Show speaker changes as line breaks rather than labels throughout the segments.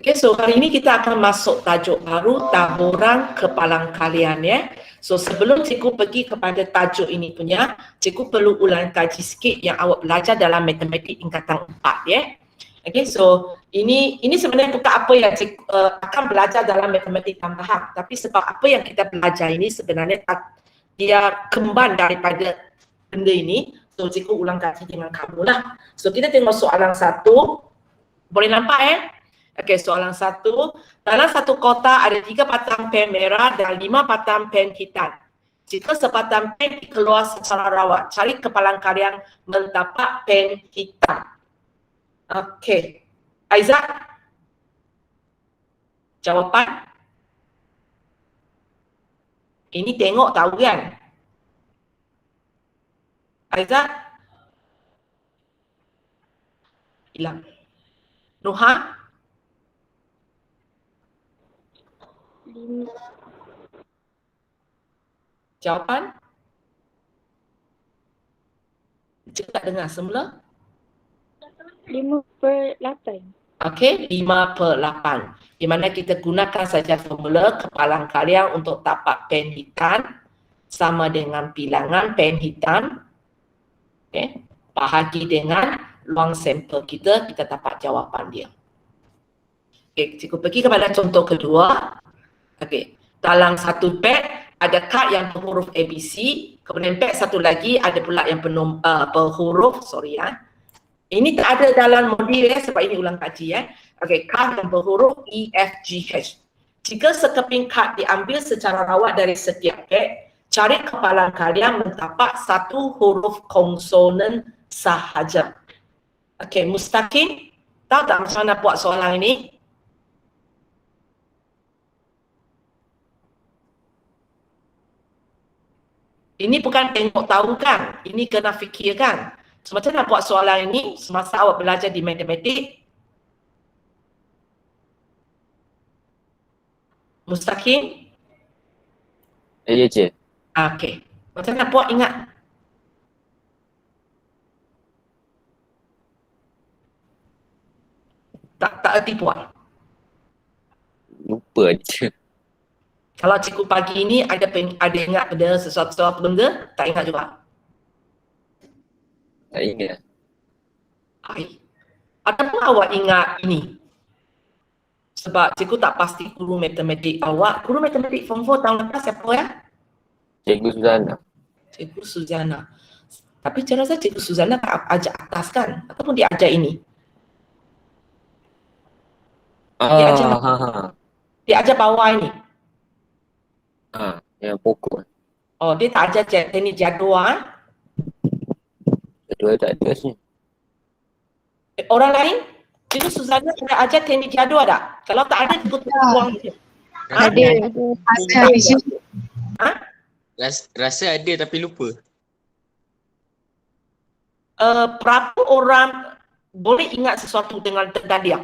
Okay, so hari ini kita akan masuk tajuk baru, taburan kepalang kalian ya. So sebelum cikgu pergi kepada tajuk ini punya, cikgu perlu ulang kaji sikit yang awak belajar dalam matematik tingkatan 4 ya. Okay, so ini sebenarnya bukan apa yang cikgu akan belajar dalam matematik tambahan, tapi sebab apa yang kita belajar ini sebenarnya dia kembang daripada benda ini. So cikgu ulang kaji dengan kamu lah. So kita tengok soalan 1, boleh nampak ya? Okey, soalan 1. Dalam satu kotak ada 3 batang pen merah dan 5 batang pen hitam. Jika sebatang pen keluar secara rawat, cari kepalang kalian mentapak pen hitam. Okey. Aizat? Jawapan? Ini tengok tahu kan? Aizat? Hilang. Nuha?
5.
Jawapan? Cikgu tak dengar semula.
5/8.
Okey, 5/8. Di mana kita gunakan saja formula kepalang kalian untuk tapak pen hitam sama dengan bilangan pen hitam. Okey, bahagi dengan luang sampel kita dapat jawapan dia. Okey, cikgu pergi kepada contoh kedua. Okey, dalam satu pad ada kad yang berhuruf ABC, kemudian pad satu lagi ada pula yang berhuruf, ini tak ada dalam modul ya, sebab ini ulang kaji ya. Okey, kad yang berhuruf EFGH. Jika sekeping kad diambil secara rawat dari setiap pad, cari kepalang kalian mentapak satu huruf konsonan sahaja. Okey, Mustaqim, tahu tak macam mana buat soalan ini? Ini bukan tengok tahu kan, ini kena fikirkan. So, macam mana buat soalan ini semasa awak belajar di matematik? Mustaqim?
Ya, Cik.
Okey. Macam mana buat ingat? Tak erti buat.
Lupa je.
Kalau cikgu pagi ini ada ingat pada sesuatu benda, tak ingat juga.
Tak ingat.
Hai. Ataupun awak ingat ini. Sebab cikgu tak pasti guru matematik awak. Guru matematik form 4 tahun lepas siapa ya?
Cikgu Suzana.
Cikgu Suzana. Tapi saya rasa Cikgu Suzana tak ajar atas kan? Ataupun dia ajar ini? Dia ajar bawah ini?
Yang pokok.
Oh, dia tak ajar teknik jadual.
Kedua tak ada sini.
Orang lain? Cikgu Suzana ada ajar teknik jadual tak? Kalau tak ada, cikgu buang je.
Ada.
Ha?
Rasa ada tapi lupa.
Berapa orang boleh ingat sesuatu dengan dia?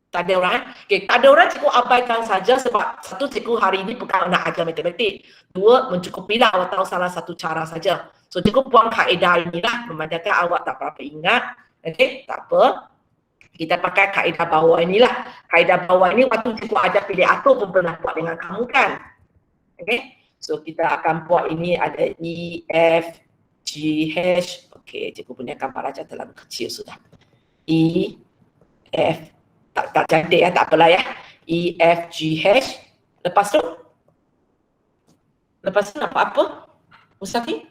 Tak ada orang. Okay, tak ada orang, cikgu abaikan saja sebab satu, cikgu hari ini bukan nak ajar matematik. Dua, mencukupilah awak tahu salah satu cara saja. So cikgu buang kaedah inilah memandangkan awak tak berapa ingat. Okay, tak apa. Kita pakai kaedah bawah inilah. Kaedah bawah ini waktu cikgu ada pilih atur pun pernah buat dengan kamu kan. Okay, so kita akan buat ini ada E, F, G, H. Okay, cikgu punya gambar aja terlalu kecil sudah. E, F, tak cantik ya, tak apalah ya. E, F, G, H. Lepas tu apa? Mustaqim?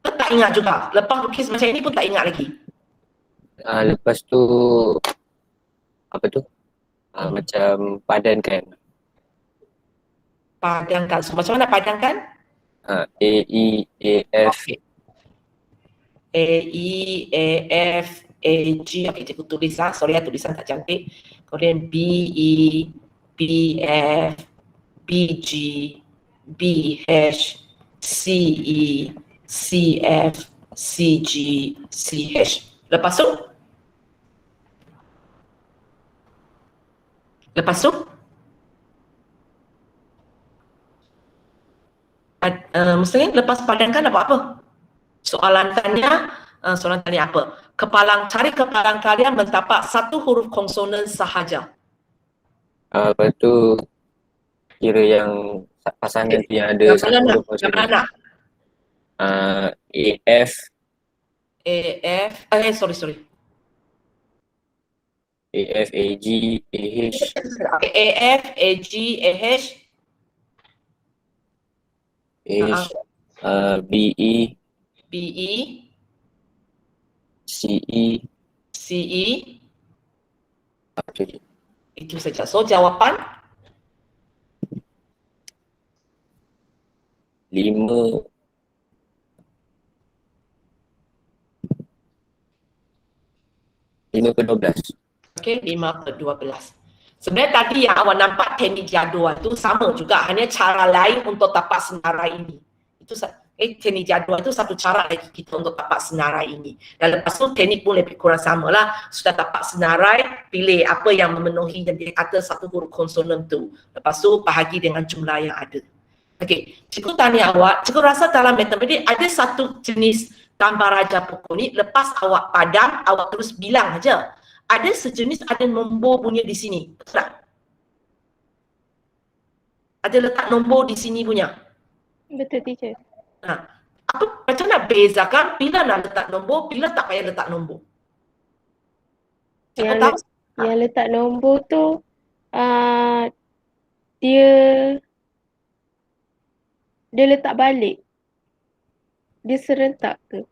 Tak ingat juga. Lepas lukis macam ini pun tak ingat lagi.
Lepas tu apa tu? Macam padankan.
Padangkan. So, macam mana padangkan?
A, E, A, F.
Okay. A, E, A, F, A, G. Okay, cikgu tulis lah. Sorry ya, tulisan tak cantik. Kemudian B, E, B, F, B, G, B, H, C, E, C, F, C, G, C, H. Lepas tu? Mestinya lepas padangkan dapat apa? Soalan tanya Soalan tadi apa? Cari kepalang kalian mentapak satu huruf konsonan sahaja.
Lepas tu kira yang pasangan tu yang ada
Yang
satu
mana nak?
huruf
Yang
konsonan.
mana nak?
AF,
AF, sorry.
AF, AG, AH,
AF, AG, AH,
AH, BE,
BE,
CE,
CE,
apa lagi?
itu saja. So jawapan
5, 5/12.
okey, 5/12. Sebenarnya tadi yang awak nampak teknik jadual tu sama juga, hanya cara lain untuk tapak senarai ini. Itu teknik jadual tu satu cara lagi kita untuk tapak senarai ini. Dan lepas tu teknik pun lebih kurang sama lah. Sudah tapak senarai, pilih apa yang memenuhi dan dia kata satu huruf konsonan tu. Lepas tu bahagi dengan jumlah yang ada. Okey, cikgu tanya awak, cikgu rasa dalam matematik ada satu jenis gambar raja pokok ni, lepas awak padam, awak terus bilang aja. Ada sejenis ada nombor punya di sini, betul tak? Ada letak nombor di sini punya.
Betul, teacher.
Macam nak bezakan bila nak letak nombor, bila tak payah letak nombor? Siapa
Yang,
tahu?
yang letak nombor tu, dia letak balik. Dia serentak ke?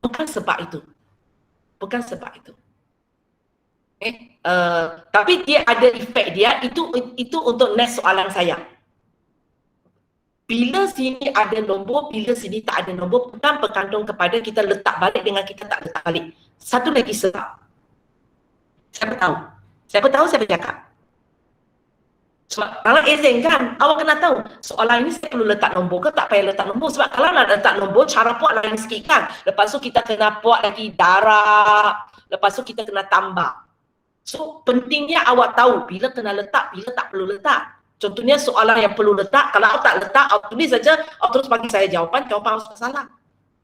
Bukan sebab itu. Bukan sebab itu. Tapi dia ada efek dia, itu untuk next soalan saya. Bila sini ada nombor, bila sini tak ada nombor, bukan bergantung kepada kita letak balik dengan kita tak letak balik. Satu lagi sebab. Siapa tahu? Siapa cakap? Sebab kalau exam kan, awak kena tahu soalan ini saya perlu letak nombor ke tak payah letak nombor. Sebab kalau nak letak nombor, cara buat lain sikit kan. Lepas tu kita kena buat lagi darab. Lepas tu kita kena tambah. So pentingnya awak tahu bila kena letak, bila tak perlu letak. Contohnya soalan yang perlu letak, kalau awak tak letak, awak tulis saja, awak terus bagi saya jawapan awak salah.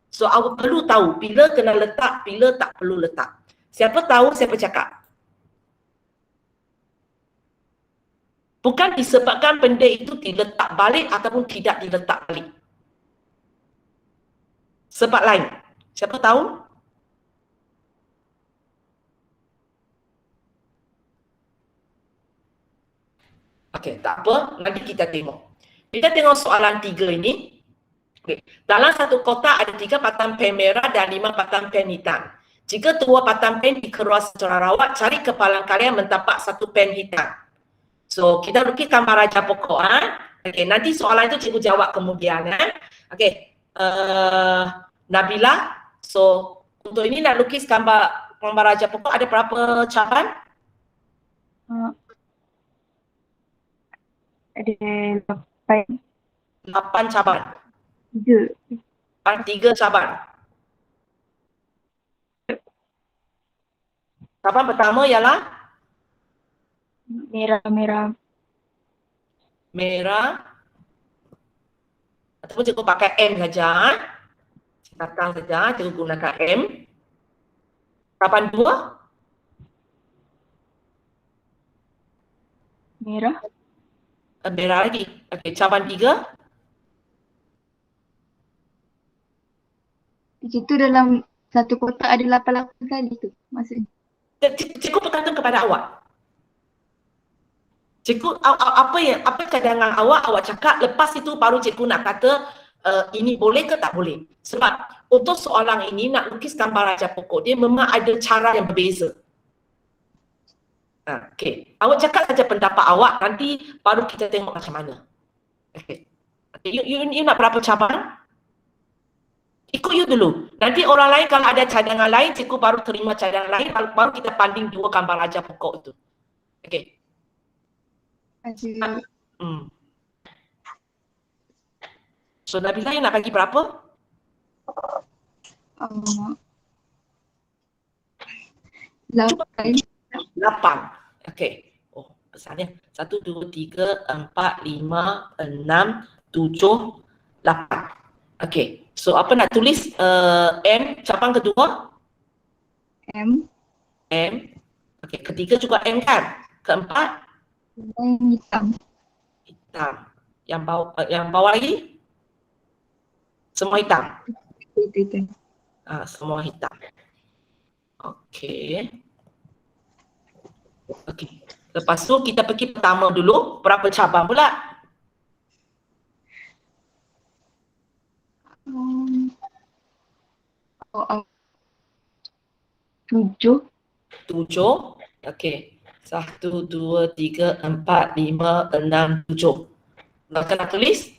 So awak perlu tahu bila kena letak, bila tak perlu letak. Siapa tahu, siapa cakap? Bukan disebabkan benda itu diletak balik ataupun tidak diletak balik. Sebab lain. Siapa tahu? Okey, tak apa. Nanti kita tengok. Kita tengok soalan 3 ini. Okay. Dalam satu kotak ada 3 batang pen merah dan 5 batang pen hitam. Jika 2 batang pen dikeluarkan secara rawat, cari kepalang kalian mentapak 1 pen hitam. So, kita lukis gambar raja pokok. Okey, nanti soalan itu cikgu jawab kemudian. Okey, Nabila. So, untuk ini nak lukis gambar raja pokok ada berapa cabaran?
Ada 8
cabaran. 3 cabaran. Cabaran pertama ialah
merah.
Ataupun cikgu pakai M saja. Datang saja, cikgu gunakan M. Cabaran 2?
Merah.
Merah lagi. Okey, cabaran 3?
Itu dalam satu kotak ada 8 kali tu maksudnya.
Cikgu bergantung kepada awak. Cikgu, apa cadangan awak cakap, lepas itu baru cikgu nak kata ini boleh ke tak boleh. Sebab untuk soalan ini nak lukis gambar raja pokok, dia memang ada cara yang berbeza. Okey, awak cakap saja pendapat awak, nanti baru kita tengok macam mana. Okey. You nak berapa cabaran? Ikut you dulu. Nanti orang lain kalau ada cadangan lain, cikgu baru terima cadangan lain, baru kita banding 2 gambar raja pokok itu. Okey. So Nabila nak bagi berapa? 8. Okey. Oh, besarnya. 1, 2, 3, 4, 5, 6, 7, 8. Okey. So apa nak tulis M cabang kedua?
M.
M. Okey, ketiga juga M kan? Keempat
Dan hitam.
hitam. Yang bawah lagi? Semua hitam.
Itu.
Semua hitam. Okey. Okey. Lepas tu kita pergi pertama dulu. Berapa cabang pula?
Tujuh.
7. Okey. 1, 2, 3, 4, 5, 6, 7. Nak kena tulis?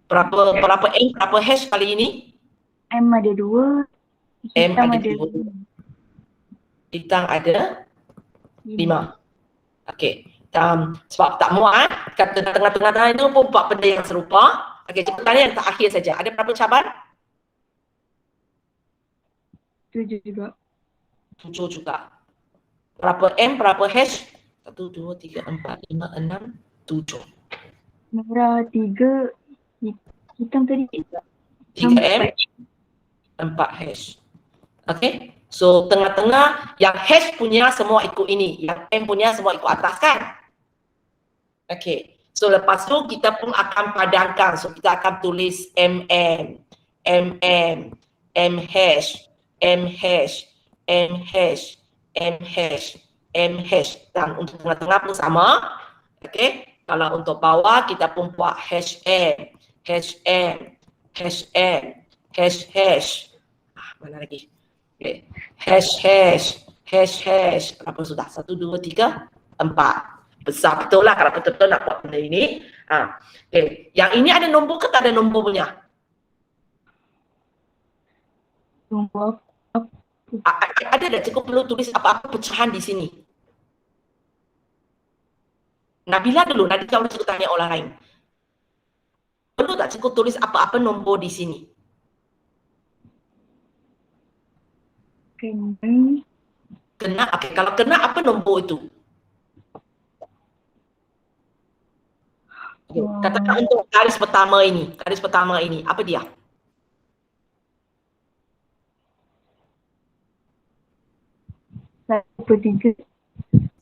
Berapa M, berapa hash kali ini?
M ada 2.
M
Hitam
ada
ada
2. Hitam ada 5. Okey. Sebab tak muat, kata tengah-tengah itu pun buat benda yang serupa. Okey, cepatannya yang terakhir saja. Ada berapa cabang?
7 juga.
7 juga. Berapa M, berapa hash? 1, 2, 3, 4, 5, 6, 7.
Merah 3. Hitam tadi
3 M, 4 hash. Okey. So tengah-tengah yang hash punya semua ikut ini, yang M punya semua ikut atas kan? Okey. So lepas tu kita pun akan padangkan. So kita akan tulis MM, MM, M hash, M hash, M hash, M hash, M hash. Dan untuk tengah-tengah pun sama. Okey. Kalau untuk bawah kita pun buat hash M, hash M, hash M, hash hash. Mana lagi? Okay. Hash hash, hash hash. Berapa sudah? 1, 2, 3, 4. Besar betul lah kalau betul-betul nak buat benda ini. Okay. Yang ini ada nombor ke tak ada nombor punya?
Nombor.
Ada tak? Cikgu perlu tulis apa-apa pecahan di sini. Nabila dulu, nanti kalau cikgu tanya orang lain. Perlu tak cikgu tulis apa-apa nombor di sini? Kena, okay. Kalau kena apa nombor itu? Okay. Katakan untuk garis pertama ini, apa dia?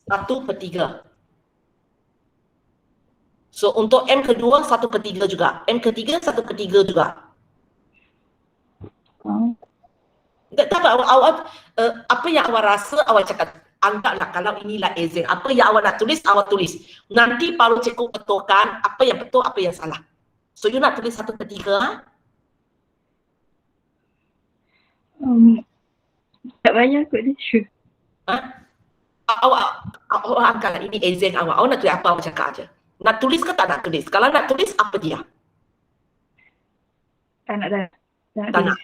Satu per tiga. So untuk M kedua 1/3 juga. M ketiga 1/3 juga. Tak apa awak apa yang awak rasa awak cakap. Anggaplah kalau inilah exam. Apa yang awak nak tulis awak tulis. Nanti baru cikgu betulkan apa yang betul apa yang salah. So you nak tulis 1/3?
Tak banyak kot dia.
Awak anggaplah ini exam awak. Awak nak tulis apa awak cakap aja. Nak tulis ke tak nak tulis? Kalau nak tulis apa dia?
Tak
nak.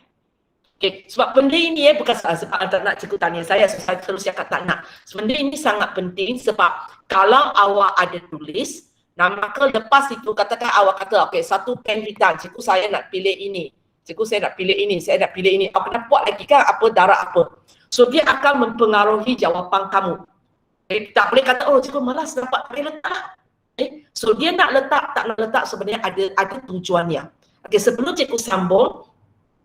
Okay. Sebab benda ini bukan sebab tak nak cikgu tanya saya terus cakap tak nak. Benda ini sangat penting sebab kalau awak ada tulis, maka lepas itu katakan awak kata okay, satu pen hitam, cikgu saya nak pilih ini. Cikgu saya nak pilih ini, saya nak pilih ini. Apa nak buat lagi kan apa darah apa. So dia akan mempengaruhi jawapan kamu. Tak boleh kata oh cikgu malas dapat boleh letak. So dia nak letak tak nak letak sebenarnya ada tujuannya. Okay, sebelum cikgu sambung,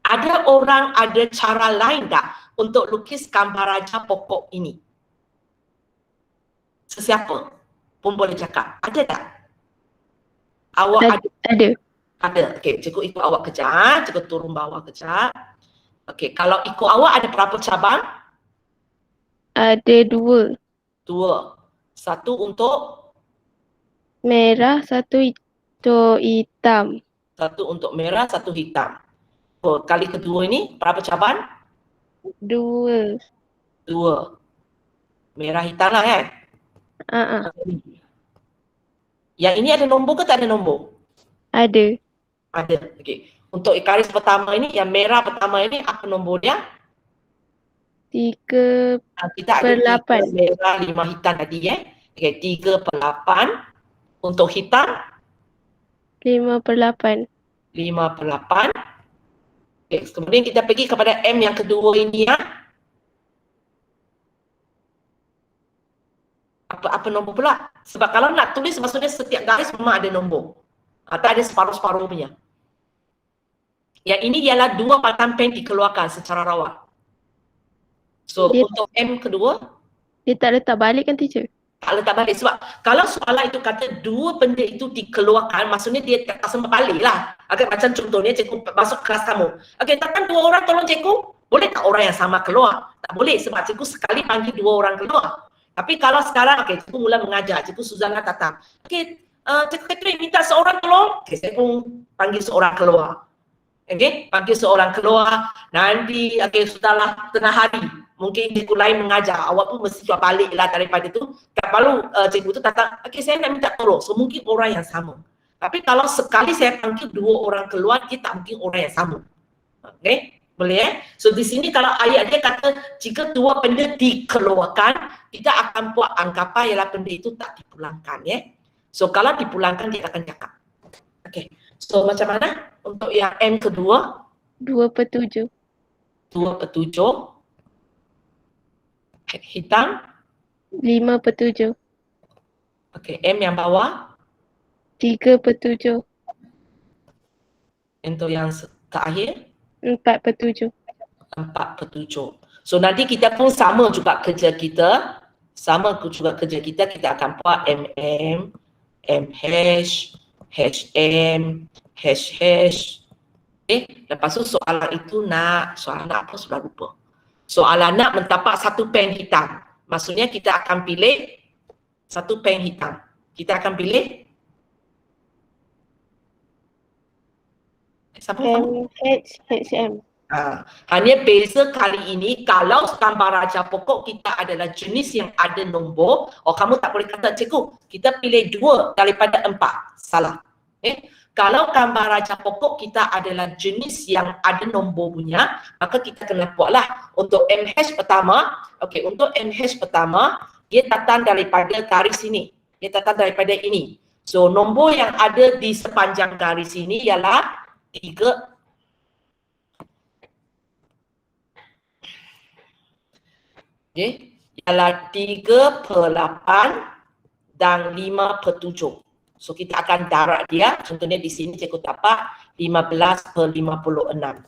ada orang ada cara lain tak untuk lukis gambar raja pokok ini? Sesiapa pun boleh cakap. Ada tak? Awak
Ada.
Ada. Okey, cikgu ikut awak kejap. Cikgu turun bawah kejap. Okey, kalau ikut awak ada berapa cabang?
Ada 2.
2. Satu untuk
Merah, satu itu hitam.
satu untuk merah, satu hitam. Oh, kali kedua ini berapa cabang?
2.
2. Merah hitam lah kan? Yang ini ada nombor ke tak ada nombor?
Ada.
Ada. Okey. Untuk garis pertama ini, yang merah pertama ini apa nombor dia?
3/8.
Kita ada 3 merah, 5 hitam tadi Okey, 3/8. Untuk hitam?
5/8.
5/8. Okay, kemudian kita pergi kepada M yang kedua ini Apa nombor pula? Sebab kalau nak tulis maksudnya setiap garis memang ada nombor. Tak ada separuh-separuh punya. Yang ini ialah 2 batang pen dikeluarkan secara rawat. So
Dia-
untuk M kedua,
Dia tak letak balik kan teacher?
tak letak balik. Sebab kalau soalan itu kata 2 benda itu dikeluarkan, maksudnya dia tak sempat balik lah. Macam contohnya cikgu masuk kelas kamu. Takkan 2 orang tolong cikgu? Boleh tak orang yang sama keluar? Tak boleh sebab cikgu sekali panggil 2 orang keluar. Tapi kalau sekarang, cikgu mula mengajar, cikgu Suzana datang. Cikgu Catherine minta seorang tolong. Saya pun panggil seorang keluar. Panggil seorang keluar. Nanti, sudahlah tengah hari. Mungkin cikgu lain mengajar. Awak pun mesti cuba balik lah daripada tu. Kalau cikgu tu datang, saya nak minta tolong. So mungkin orang yang sama. Tapi kalau sekali saya panggil 2 orang keluar, dia tak mungkin orang yang sama. Boleh So di sini kalau ayat dia kata jika 2 benda dikeluarkan, kita akan buat anggapan ialah benda itu tak dipulangkan. So kalau dipulangkan dia akan cakap. So macam mana untuk yang M kedua?
2/7.
2/7. Hitam.
5/7.
M yang bawah.
3/7.
Untuk yang terakhir.
4/7.
4/7. So nanti kita pun sama juga kerja kita. Kita akan buat MM, MH, HM, HH. Lepas tu soalan itu soalan apa sudah lupa. Soalan nak mentapak 1 pen hitam. Maksudnya kita akan pilih 1 pen hitam. Kita akan pilih siapa?
MH, HM.
Hanya beza kali ini kalau gambar raja pokok kita adalah jenis yang ada nombor, kamu tak boleh kata cikgu kita pilih 2 daripada 4. Salah. Kalau gambar raja pokok kita adalah jenis yang ada nombor punya, maka kita kena buatlah untuk MH pertama. Untuk MH pertama dia datang daripada garis ini. Dia datang daripada ini. So nombor yang ada di sepanjang garis ini ialah 3. Ialah 3/8 dan 5/7. So kita akan darab dia. Contohnya di sini cikgu dapat 15/56.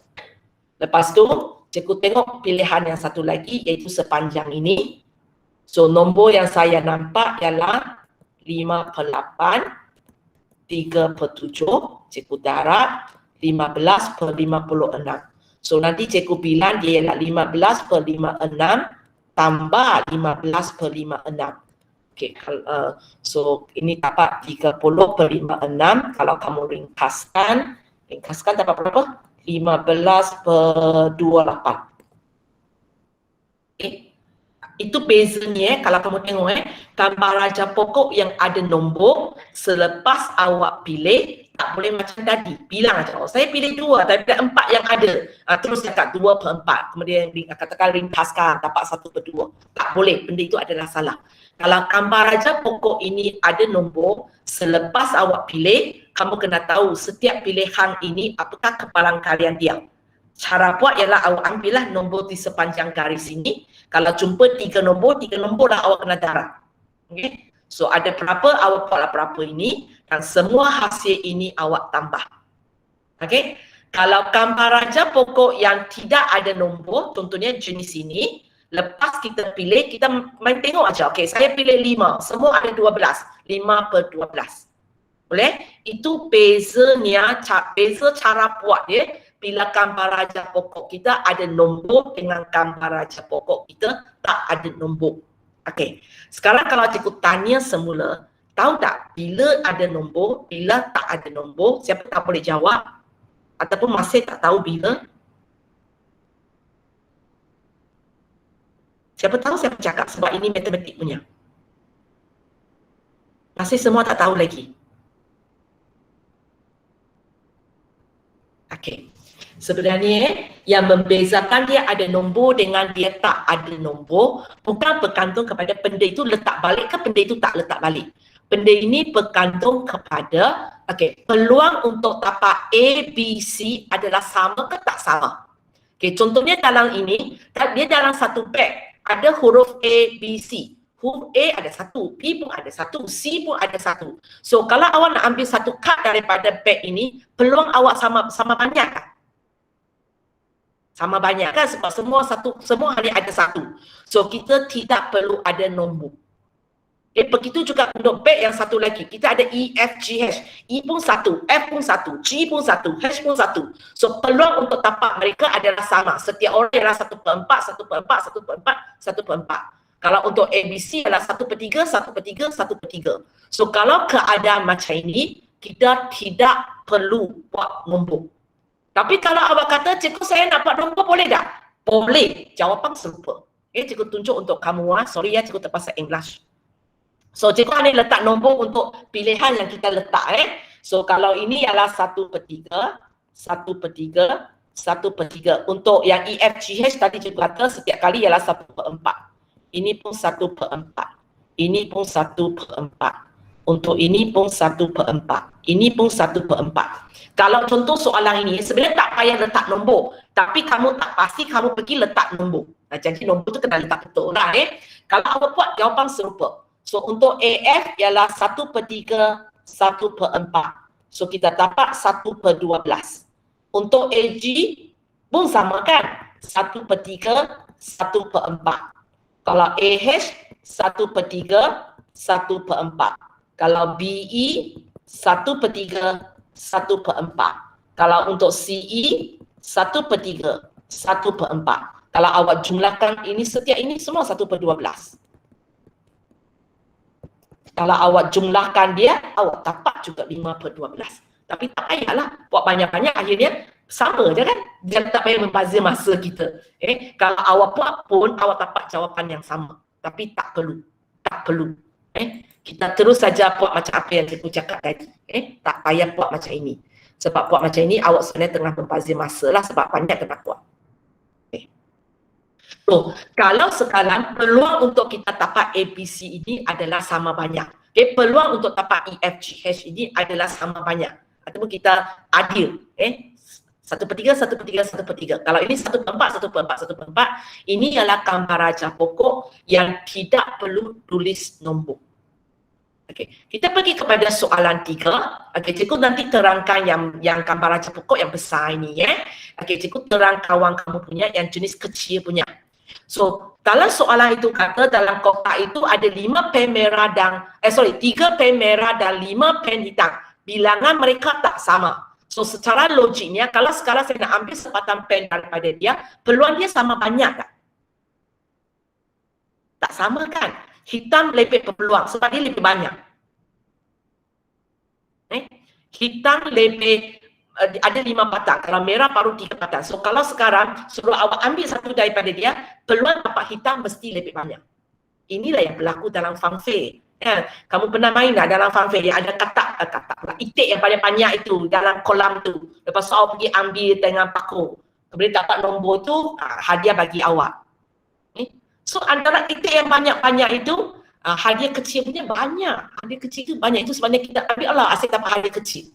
Lepas tu cikgu tengok pilihan yang satu lagi iaitu sepanjang ini. So nombor yang saya nampak ialah 5/8, 3/7. Cikgu darab 15/56. So nanti cikgu bilang dia ialah 15/56 tambah 15/56. So ini dapat 30/56. Kalau kamu ringkaskan dapat berapa? 15/28. Itu bezanya kalau kamu tengok gambar raja pokok yang ada nombor selepas awak pilih tak boleh macam tadi. Bilang aja, saya pilih 2 daripada 4 yang ada. Terus cakap 2/4. Kemudian katakan ringkaskan dapat 1/2. Tak boleh. Benda itu adalah salah. Kalau gambar raja pokok ini ada nombor, selepas awak pilih, kamu kena tahu setiap pilihan ini apakah kepalang kalian dia. Cara buat ialah awak ambillah nombor di sepanjang garis ini. Kalau jumpa 3 nombor lah awak kena darab. So ada berapa, awak buatlah berapa ini dan semua hasil ini awak tambah. Kalau gambar raja pokok yang tidak ada nombor, contohnya jenis ini, lepas kita pilih, kita main tengok aja. Saya pilih 5, semua ada 12. 5/12. Boleh? Itu bezanya, beza cara buat dia. Bila gambar raja pokok kita ada nombor dengan gambar raja pokok kita tak ada nombor. Sekarang kalau cikgu tanya semula, tahu tak bila ada nombor, bila tak ada nombor, siapa tak boleh jawab? Ataupun masih tak tahu bila? Siapa tahu siapa cakap sebab ini matematik punya. Masih semua tak tahu lagi. Sebenarnya yang membezakan dia ada nombor dengan dia tak ada nombor bukan bergantung kepada benda itu letak balik ke benda itu tak letak balik. Benda ini bergantung kepada peluang untuk tapak A, B, C adalah sama ke tak sama. Contohnya dalam ini, dia dalam satu beg ada huruf A, B, C. huruf A ada satu, B pun ada satu, C pun ada satu. So kalau awak nak ambil satu kad daripada beg ini, peluang awak sama banyak kan? Sama banyak kan, sebab semua hanya ada satu. So kita tidak perlu ada nombor. Begitu juga untuk beg yang satu lagi. Kita ada E, F, G, H. E pun satu, F pun satu, G pun satu, H pun satu. So peluang untuk tapak mereka adalah sama. Setiap orang adalah 1/4, 1/4, 1/4, 1/4. Kalau untuk ABC adalah 1/3, 1/3, 1/3. So kalau keadaan macam ini, kita tidak perlu buat nombor. Tapi kalau awak kata, cikgu saya nak buat nombor boleh tak? Boleh. Jawapan serupa. Cikgu tunjuk untuk kamu. Sorry ya, cikgu terpaksa English. So cikgu hanya letak nombor untuk pilihan yang kita letak. So kalau ini ialah 1/3, 1/3, 1/3. Untuk yang EFGH tadi cikgu kata setiap kali ialah 1/4. Ini pun 1/4. Ini pun 1/4. Untuk ini pun 1/4. Ini pun 1/4. Kalau contoh soalan ini, sebenarnya tak payah letak nombor. Tapi kamu tak pasti, kamu pergi letak nombor. Jadi nombor tu kena letak betul lah. Kalau awak buat jawapan serupa. So untuk AF ialah 1/3, 1/4. So kita dapat 1/12. Untuk AG pun sama kan? 1/3, 1/4. Kalau AH 1/3, 1/4. Kalau BE 1/3, 1/4. Kalau untuk CE 1/3, 1/4. Kalau awak jumlahkan ini setiap ini semua 1/12. Kalau awak jumlahkan dia, awak dapat juga 5/12. Tapi tak payahlah buat banyak-banyak, akhirnya sama je kan? Dia tak payah membazir masa kita. Kalau awak buat pun, awak dapat jawapan yang sama. Tapi tak perlu. Tak perlu. Kita terus saja buat macam apa yang cikgu cakap tadi. Tak payah buat macam ini. Sebab buat macam ini, awak sebenarnya tengah membazir masa lah sebab banyak kena buat. So, kalau sekarang peluang untuk kita dapat ABC ini adalah sama banyak. Peluang untuk dapat EFGH ini adalah sama banyak. Ataupun kita adil. 1/3, 1/3, 1/3. Kalau ini 1/4, 1/4, 1/4, ini ialah gambar raja pokok yang tidak perlu tulis nombor. Okey, kita pergi kepada soalan 3. Okey, cikgu nanti terangkan yang gambar raja pokok yang besar ini ya. Okey, cikgu terang kawan kamu punya yang jenis kecil punya. So, dalam soalan itu kata dalam kotak itu ada 5 pen merah dan 3 pen merah dan 5 pen hitam. Bilangan mereka tak sama. So, secara logiknya kalau sekarang saya nak ambil sepatang pen daripada dia, peluang dia sama banyak tak? Tak sama kan? Hitam lebih berpeluang sebab dia lebih banyak. Hitam lebih ada 5 batang. Kalau merah baru 3 batang. So kalau sekarang suruh awak ambil satu daripada dia, peluang dapat hitam mesti lebih banyak. Inilah yang berlaku dalam funfair. Kamu pernah main tak dalam funfair yang ada katak itik yang paling banyak itu dalam kolam tu. Lepas tu awak pergi ambil dengan paku. Kemudian dapat nombor tu, hadiah bagi awak. So antara itik yang banyak-banyak itu, hadiah kecil punya banyak. Hadiah kecil tu banyak. Itu sebenarnya kita ambil Allah asyik dapat hadiah kecil.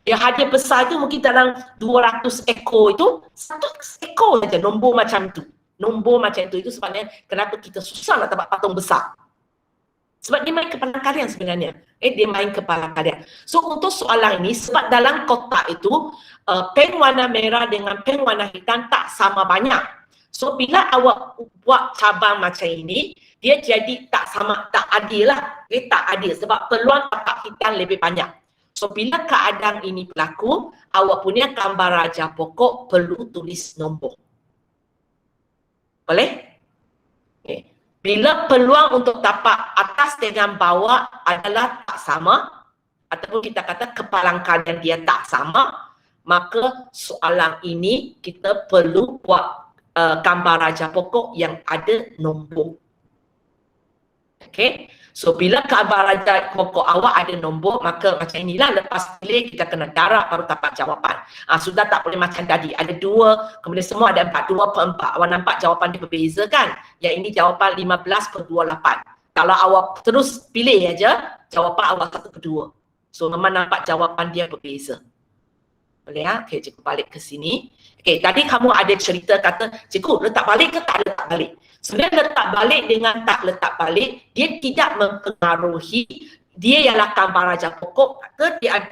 Yang hadiah besar tu mungkin dalam 200 ekor itu, 1 ekor saja nombor macam tu. Nombor macam itu sebabnya kenapa kita susah nak dapat patung besar. Sebab dia main kepala kalian sebenarnya. Dia main kepala kalian. So untuk soalan ini, sebab dalam kotak itu, pen warna merah dengan pen warna hitam tak sama banyak. So bila awak buat cabang macam ini, dia jadi tak sama, tak adil lah. Dia tak adil sebab peluang dapat hitam lebih banyak. So bila keadaan ini berlaku, awak punya gambar raja pokok perlu tulis nombor. Boleh? Okay. Bila peluang untuk tapak atas dengan bawah adalah tak sama, ataupun kita kata kepalang kalian dia tak sama, maka soalan ini kita perlu buat gambar raja pokok yang ada nombor. Okay, so bila gambar raja pokok awak ada nombor, maka macam inilah lepas pilih kita kena darab baru dapat jawapan. Sudah tak boleh macam tadi, ada 2, kemudian semua ada 4, 2/4. Awak nampak jawapan dia berbeza kan? Yang ini jawapan 15/28. Kalau awak terus pilih aja, jawapan awak 1/2. So memang nampak jawapan dia berbeza. Boleh ya? Okey, cikgu balik ke sini. Okey, tadi kamu ada cerita kata, cikgu letak balik ke tak letak balik? Sebenarnya letak balik dengan tak letak balik, dia tidak mempengaruhi dia ialah tambah raja pokok ke dia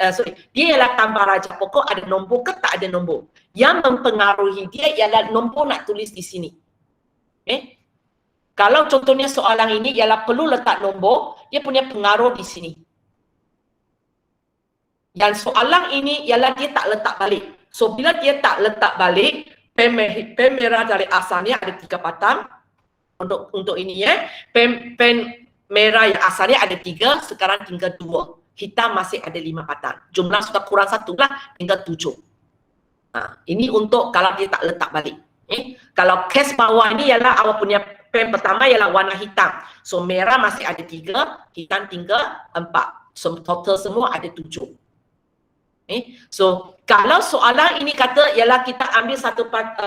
ialah tambah raja pokok ada nombor ke tak ada nombor. Yang mempengaruhi dia ialah nombor nak tulis di sini. Okay? Kalau contohnya soalan ini ialah perlu letak nombor, dia punya pengaruh di sini. Yang soalan ini ialah dia tak letak balik. So bila dia tak letak balik, pen merah dari asalnya ada 3 patang. Untuk ini ya, pen merah yang asalnya ada 3, sekarang tinggal 2. Hitam masih ada 5 patang. Jumlah sudah kurang 1 lah, tinggal 7. Ini untuk kalau dia tak letak balik. Kalau case bawah ini ialah awak punya pen pertama ialah warna hitam. So merah masih ada 3, hitam tinggal 4. So total semua ada 7. So kalau soalan ini kata ialah kita ambil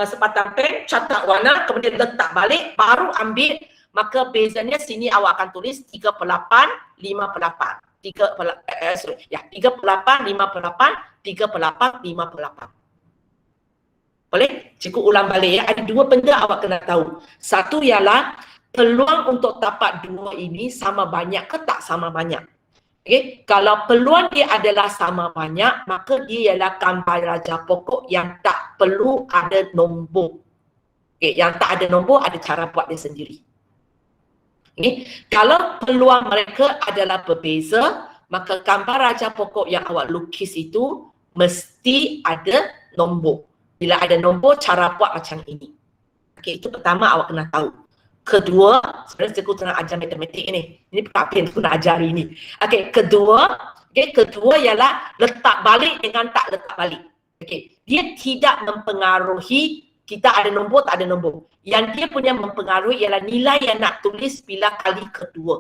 sepatang pen, catat warna, kemudian letak balik, baru ambil, maka bezanya sini awak akan tulis 3/8, 5/8. 3/8, 5/8, 3/8, 5/8. Boleh? Cikgu ulang balik ya. Ada 2 benda awak kena tahu. Satu ialah peluang untuk tapak 2 ini sama banyak ke tak sama banyak. Okay? Kalau peluang dia adalah sama banyak, maka dia ialah gambar raja pokok yang tak perlu ada nombor. Okay? Yang tak ada nombor ada cara buat dia sendiri. Okay? Kalau peluang mereka adalah berbeza, maka gambar raja pokok yang awak lukis itu mesti ada nombor. Bila ada nombor, cara buat macam ini. Okay, itu pertama awak kena tahu. Kedua, sebenarnya cikgu tengah ajar matematik ni. Ini apa yang cikgu nak ajar ini. Okay, kedua ialah letak balik dengan tak letak balik. Okay, dia tidak mempengaruhi kita ada nombor, tak ada nombor. Yang dia punya mempengaruhi ialah nilai yang nak tulis bila kali kedua.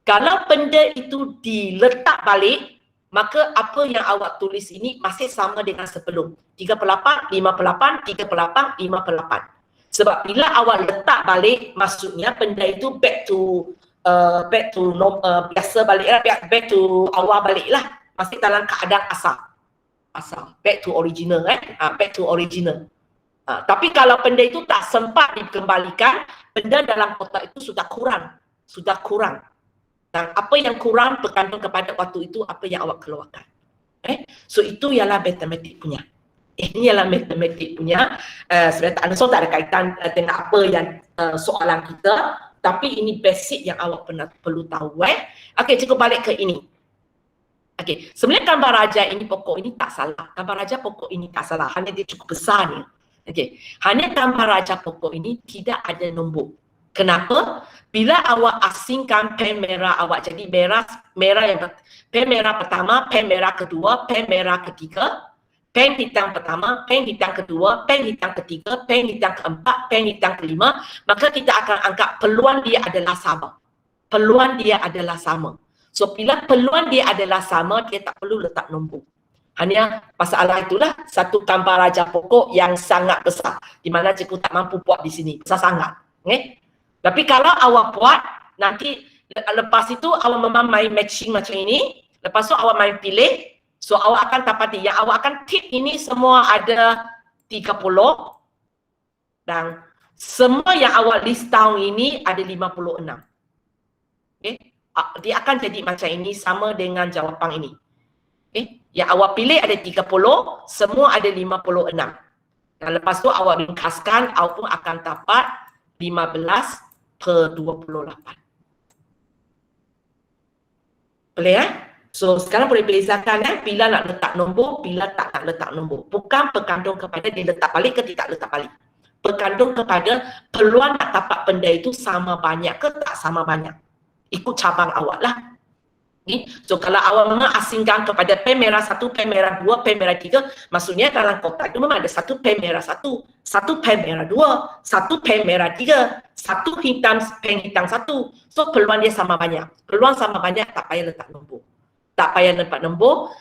Kalau benda itu diletak balik, maka apa yang awak tulis ini masih sama dengan sebelum. 3/8, 5/8, 3/8, 5/8. Sebab bila awak letak balik, maksudnya benda itu back to biasa balik lah, back to awal balik lah. Masih dalam keadaan asal. Back to original back to original. Tapi kalau benda itu tak sempat dikembalikan, benda dalam kotak itu sudah kurang. Dan apa yang kurang bergantung kepada waktu itu apa yang awak keluarkan. So itu ialah matematik punya. Ini ialah matematik punya. Sebenarnya tak ada kaitan dengan apa yang soalan kita. Tapi ini basic yang awak perlu tahu. Okey, cikgu balik ke ini. Okey, sebenarnya gambar raja ini pokok ini tak salah. Gambar raja pokok ini tak salah. Hanya dia cukup besar ni. Okey, hanya gambar raja pokok ini tidak ada nombor. Kenapa? Bila awak asingkan pen merah awak jadi pen merah pertama, pen merah kedua, pen merah ketiga, pen hitam pertama, pen hitam kedua, pen hitam ketiga, pen hitam keempat, pen hitam kelima, maka kita akan anggap peluang dia adalah sama. So bila peluang dia adalah sama, dia tak perlu letak nombor. Hanya masalah itulah satu gambar raja pokok yang sangat besar di mana cikgu tak mampu buat di sini, besar sangat. Okay? Tapi kalau awak buat, nanti lepas itu awak memang main matching macam ini, lepas tu awak main pilih, so awak akan dapati yang awak akan tip ini semua ada 30 dan semua yang awak list down ini ada 56. Okay? Dia akan jadi macam ini sama dengan jawapan ini. Okay? Yang awak pilih ada 30, semua ada 56. Dan lepas tu awak ringkaskan, awak pun akan dapat 15/28. Boleh ya? So sekarang boleh bezakan bila nak letak nombor, bila tak nak letak nombor. Bukan bergantung kepada dia letak balik ke tidak letak balik. Bergantung kepada peluang nak dapat benda itu sama banyak ke tak sama banyak. Ikut cabang awak lah. So kalau awak memang asingkan kepada pen merah 1, pen merah 2, pen merah 3, maksudnya dalam kotak itu memang ada 1 pen merah 1, 1 pen merah 2, 1 pen merah 3, 1 hitam pen hitam 1. So peluang dia sama banyak. Peluang sama banyak tak payah letak nombor. Tak payah letak nombor.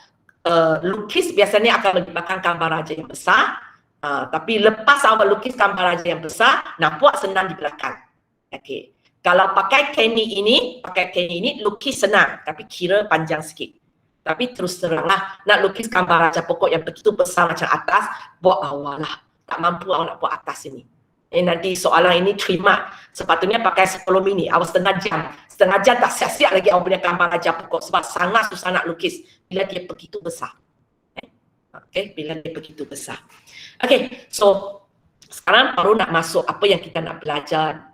Lukis biasanya akan melibatkan gambar raja yang besar. Tapi lepas awak lukis gambar raja yang besar, nak buat senang di belakang. Okey. Kalau pakai teknik ini lukis senang tapi kira panjang sikit. Tapi terus teranglah, nak lukis gambar raja pokok yang begitu besar macam atas, buat awal lah. Tak mampu awak nak buat atas ini. Nanti soalan ini terima, sepatutnya pakai 10 minit, awak setengah jam tak siap-siap lagi awak punya gambar raja pokok sebab sangat susah nak lukis bila dia begitu besar. Okay, bila dia begitu besar. Okay, so sekarang baru nak masuk apa yang kita nak belajar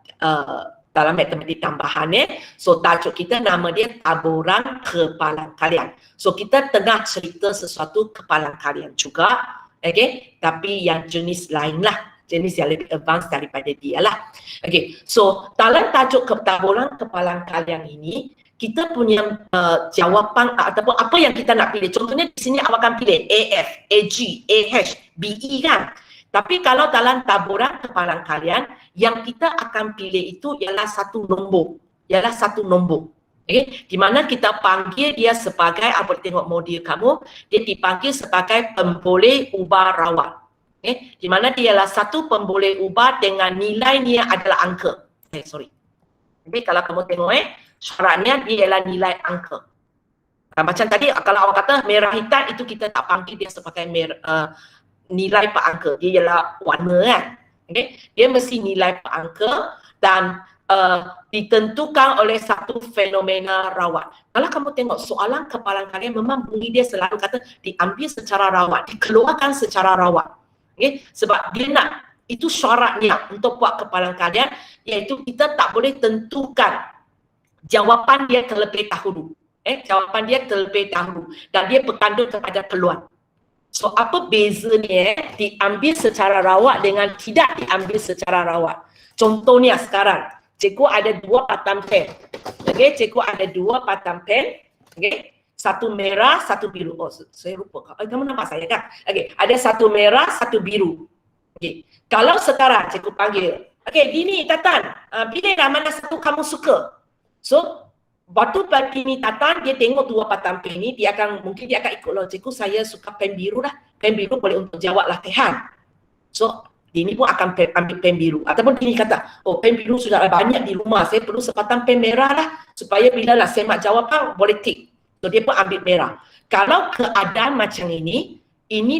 dalam matematik tambahan So tajuk kita nama dia taburan kepalan kalian. So kita tengah cerita sesuatu kepalan kalian juga, okay, tapi yang jenis lain lah. Jenis yang lebih advance daripada dia lah. Okay, so dalam tajuk taburan kepalan kalian ini, kita punya jawapan ataupun apa yang kita nak pilih. Contohnya di sini awak akan pilih AF, AG, AH, BE kan. Tapi kalau dalam taburan kepalan kalian, yang kita akan pilih itu ialah satu nombor. Okay? Di mana kita panggil dia sebagai, apa tengok model kamu, dia dipanggil sebagai pemboleh ubah rawat. Okay? Di mana dia ialah satu pemboleh ubah dengan nilainya adalah angka. Okay, kalau kamu tengok syaratnya dia ialah nilai angka. Macam tadi kalau awak kata merah hitam itu kita tak panggil dia sebagai nilai per angka. Dia ialah warna kan. Okay? Dia mesti nilai per angka dan ditentukan oleh satu fenomena rawat. Kalau kamu tengok soalan kepalan kalian memang bunyi dia selalu kata diambil secara rawat, dikeluarkan secara rawat. Okay? Sebab dia nak, itu syaratnya untuk buat kepalan kalian, iaitu kita tak boleh tentukan jawapan dia terlebih dahulu. Jawapan dia terlebih dahulu dan dia berkandung kepada peluang. So apa bezanya diambil secara rawat dengan tidak diambil secara rawat? Contohnya sekarang, cikgu ada 2 patang pen. Okay, cikgu ada 2 patang pen. Okay, satu merah, satu biru. Oh, saya lupa. Kamu nampak saya kan? Okay, ada satu merah, satu biru. Okay, kalau sekarang cikgu panggil, okay, Dini, Tatan, pilihlah mana satu kamu suka. So, waktu pagi ni Tatan, dia tengok 2 patang pen ni, mungkin dia akan ikut lah, cikgu saya suka pen biru lah. Pen biru boleh untuk jawab latihan. So, Dini pun akan ambil pen biru. Ataupun Dini kata, oh pen biru sudah banyak di rumah, saya perlu sepatang pen merah lah, supaya bila lah saya mak jawapan, boleh tick. So, dia pun ambil merah. Kalau keadaan macam ini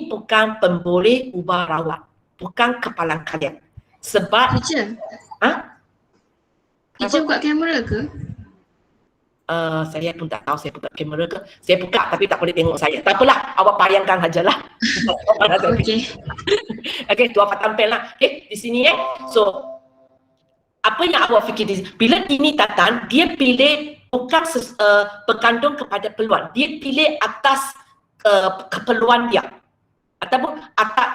bukan pemboleh ubah rawat. Bukan kepalan kalian. Sebab...
Teacher?
Teacher
buka kamera ke?
Saya pun tak tahu saya buka kamera ke. Saya buka tapi tak boleh tengok saya. Tak apalah, awak bayangkan sajalah.
Okey.
Okey, 2 patang pen lah. Okay, di sini So, apa yang awak fikir di sini? Bila Dini Tatan, dia pilih bukan berkandung kepada peluang. Dia pilih atas keperluan dia. Ataupun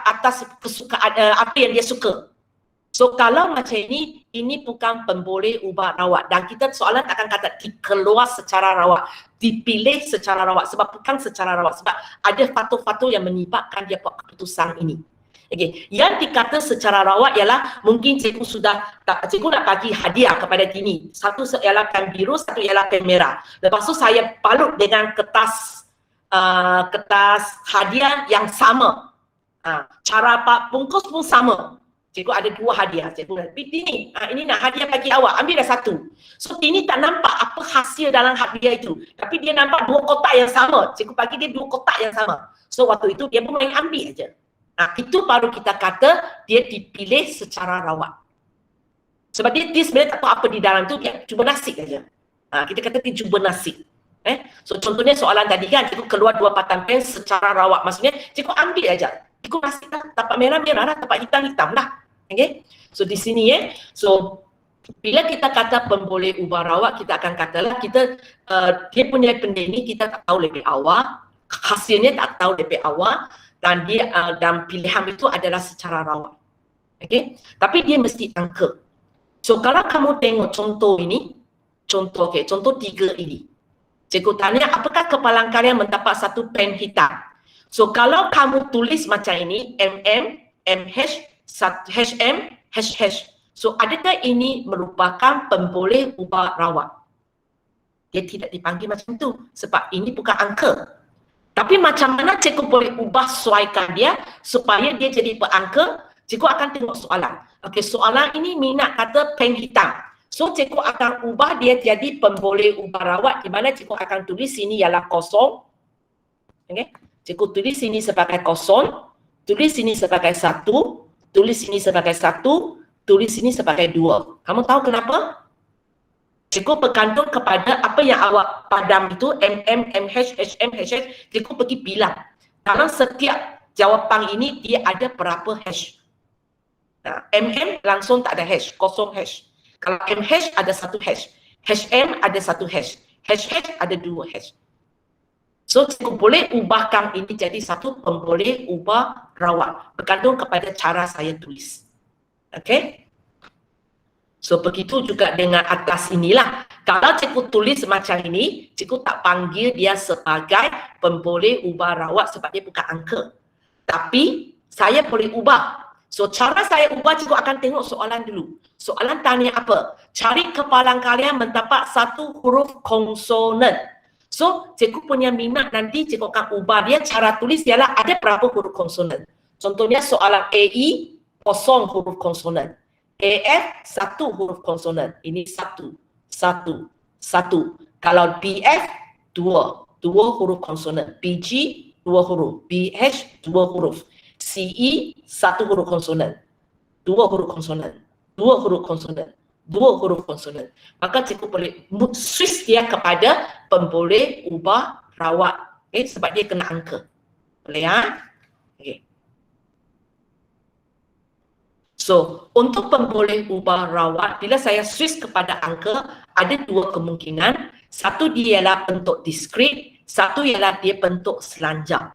atas kesukaan apa yang dia suka. So kalau macam ini bukan pemboleh ubah rawat dan kita soalan akan kata dikeluar secara rawat, dipilih secara rawat sebab bukan secara rawat sebab ada faktor-faktor yang menyebabkan dia buat keputusan ini. Okay. Yang dikata secara rawat ialah mungkin cikgu nak bagi hadiah kepada Dini. Satu ialah pen biru, satu ialah pen merah. Lepas tu saya balut dengan kertas hadiah yang sama. Cara bungkus pun sama. Cikgu ada 2 hadiah. Cikgu nak, Dini, ini nak hadiah bagi awak, ambillah satu. So Dini tak nampak apa hasil dalam hadiah itu. Tapi dia nampak 2 kotak yang sama. Cikgu bagi dia 2 kotak yang sama. So waktu itu dia pun main ambil aja. Itu baru kita kata dia dipilih secara rawat. Sebab dia sebenarnya tak tahu apa di dalam tu, dia cuba nasib aja. Kita kata dia cuba nasib. So contohnya soalan tadi kan, cikgu keluar 2 patang pen secara rawat. Maksudnya cikgu ambil aja. Cikgu nasib lah, tapak merah-merah lah, tapak hitam-hitam lah. Okay? So di sini so bila kita kata pemboleh ubah rawat, kita akan katalah dia punya benda ni kita tak tahu lebih awal, hasilnya tak tahu lebih awal dan dia dan pilihan itu adalah secara rawat. Okay? Tapi dia mesti angka. So kalau kamu tengok contoh ini, contoh 3 ini. Cikgu tanya, apakah kepalan kalian mendapat satu pen hitam? So kalau kamu tulis macam ini, MH, HM, HH. So adakah ini merupakan pemboleh ubah rawat? Dia tidak dipanggil macam tu sebab ini bukan angka. Tapi macam mana cikgu boleh ubah sesuaikan dia supaya dia jadi berangka? Cikgu akan tengok soalan. Okey, soalan ini minat kata pen hitam. So cikgu akan ubah dia jadi pemboleh ubah rawat di mana cikgu akan tulis sini ialah kosong. Okay? Cikgu tulis sini sebagai 0, tulis sini sebagai 1, tulis sini sebagai 1, tulis sini sebagai 2. Kamu tahu kenapa? Cikgu bergantung kepada apa yang awak padam itu, MH, HM, HH, cikgu pergi bilang. Dalam setiap jawapan ini, dia ada berapa hash. Nah, langsung tak ada hash, kosong hash. Kalau MH ada 1 hash, HM ada 1 hash, HH ada 2 hash. So, cikgu boleh ubahkan ini jadi satu pemboleh ubah rawat. Bergantung kepada cara saya tulis. Okay? So, begitu juga dengan atas inilah. Kalau cikgu tulis macam ini, cikgu tak panggil dia sebagai pemboleh ubah rawat sebab dia bukan angka. Tapi, saya boleh ubah. So, cara saya ubah, cikgu akan tengok soalan dulu. Soalan tanya apa? Cari kepalang kalian mendapat satu huruf konsonan. So, cikgu punya minat nanti cikgu akan ubah dia. Cara tulis ialah ada berapa huruf konsonan. Contohnya soalan AE, 0 huruf konsonan. AF, 1 huruf konsonan. Ini 1, 1, 1. Kalau BF, 2 huruf konsonan. BG, 2 huruf. BH, 2 huruf. CE, 1 huruf konsonan. 2 huruf konsonan. 2 huruf konsonan. 2 huruf konsonan. Maka cikgu boleh switch dia kepada pemboleh ubah rawat. Okay? Sebab dia kena angka. Boleh ya? Okay. So, untuk pemboleh ubah rawat, bila saya switch kepada angka, ada 2 kemungkinan. Satu dia ialah bentuk diskrit, satu ialah dia bentuk selanjang.